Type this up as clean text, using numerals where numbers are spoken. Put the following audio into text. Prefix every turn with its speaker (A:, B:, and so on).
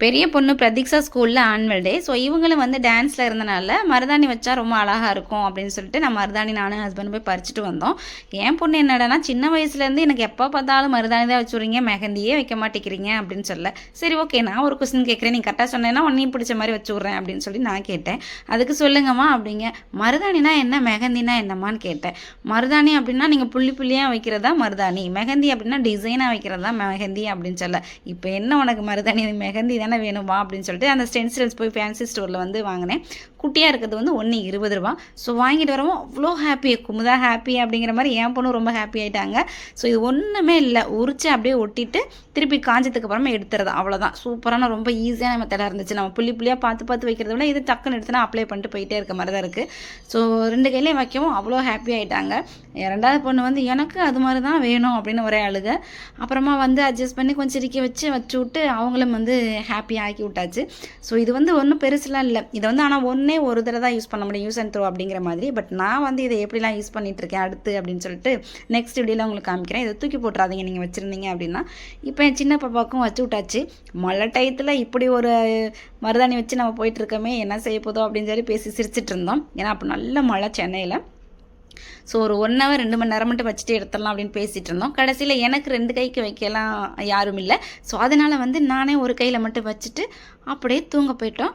A: பெரிய பொண்ணு பிரதீக்ஷா ஸ்கூலில் ஆனுவல் டே. ஸோ இவங்களும் வந்து டான்ஸில் இருந்தனால மருதாணி வச்சா ரொம்ப அழகாக இருக்கும் அப்படின்னு சொல்லிட்டு நான் மருதாணி நானும் ஹஸ்பண்ட் போய் பறிச்சுட்டு வந்தோம். என் பொண்ணு என்னடானா சின்ன வயசுலேருந்து எனக்கு எப்போ பார்த்தாலும் மருதாணி தான் வச்சுடுறீங்க, மெஹந்தியே வைக்க மாட்டேங்கிறீங்க அப்படின்னு சொல்ல. சரி ஓகே, நான் ஒரு கொஸ்டின் கேட்குறேன், நீ கரெக்டாக சொன்னேன்னா உன்னையும் பிடிச்ச மாதிரி வச்சு விட்றேன் அப்படின்னு சொல்லி நான் கேட்டேன். அதுக்கு சொல்லுங்கம்மா அப்படிங்க. மருதாணினா என்ன, மெஹந்தினா என்னம்மான்னு கேட்டேன். மருதாணி அப்படின்னா நீங்கள் புள்ளி புள்ளியாக வைக்கிறதா மருதாணி, மெஹந்தி அப்படின்னா டிசைனாக வைக்கிறதா மெஹந்தி அப்படின்னு சொல்ல. இப்போ என்ன உனக்கு மருதாணி மெஹந்தி தானே வேணுமா அப்படின்னு சொல்லிட்டு அந்த ஸ்டென்சில்ஸ் போய் ஃபேன்சி ஸ்டோரில் வந்து வாங்கினேன். குட்டியாக இருக்கிறது வந்து 1 20 ரூபா. ஸோ வாங்கிட்டு வரவும் அவ்வளோ ஹாப்பி, குமுதா ஹாப்பி அப்படிங்கிற மாதிரி என் பொண்ணு ரொம்ப ஹாப்பி ஆகிட்டாங்க. ஸோ இது ஒன்றுமே இல்லை, உரிச்சு அப்படியே ஒட்டிட்டு திருப்பி காஞ்சதுக்கு அப்புறமா எடுத்துறது, அவ்வளோதான். சூப்பரான ரொம்ப ஈஸியான மெத்தடாக இருந்துச்சு. நம்ம புள்ளி புள்ளியாக பார்த்து வைக்கிறத விட இது டக்குன்னு எடுத்துனா அப்ளை பண்ணிட்டு போயிட்டே இருக்க மாதிரி தான் இருக்குது. ஸோ 2 கையிலையும் வைக்கவும் அவ்வளோ ஹாப்பி ஆகிட்டாங்க. 2வது பொண்ணு வந்து எனக்கு அது மாதிரி தான் வேணும் அப்படின்னு ஒரே அழுக. அப்புறமா வந்து அட்ஜஸ்ட் பண்ணி கொஞ்சம் சிரிக்க வச்சு விட்டு அவங்களும் வந்து ஹாப்பி ஆக்கி விட்டாச்சு. ஸோ இது வந்து ஒன்றும் பெருசுலாம் இல்லை. இதை வந்து ஆனால் ஒரு தடவை தான் யூஸ் பண்ண முடியும், யூஸ் அண்ட் த்ரோ அப்படிங்கிற மாதிரி. பட் நான் வந்து இதை எப்படிலாம் யூஸ் பண்ணிகிட்ருக்கேன் அடுத்து அப்படின்னு சொல்லிட்டு நெக்ஸ்ட் வீடியோவில் உங்களுக்கு காமிக்கிறேன். இதை தூக்கி போட்டுறாதீங்க நீங்கள் வச்சுருந்தீங்க அப்படின்னா. இப்போ என் சின்ன பாப்பாவுக்கும் வச்சு விட்டாச்சு. மழை டயத்தில் இப்படி ஒரு மருதாணி வச்சு நம்ம போயிட்டுருக்கோமே, என்ன செய்ய போதோ அப்படின்னு சொல்லி பேசி சிரிச்சிட்டு இருந்தோம். ஏன்னா அப்போ நல்ல மழை சென்னையில். ஸோ ஒரு 1 hour 2 மணி நேரம் மட்டும் வச்சுட்டு எடுத்துடலாம் அப்படின்னு பேசிகிட்டு இருந்தோம். கடைசியில் எனக்கு 2 கைக்கு வைக்கலாம் யாரும் இல்லை. ஸோ அதனால் வந்து நானே ஒரு கையில் மட்டும் வச்சுட்டு அப்படியே தூங்க போயிட்டோம்.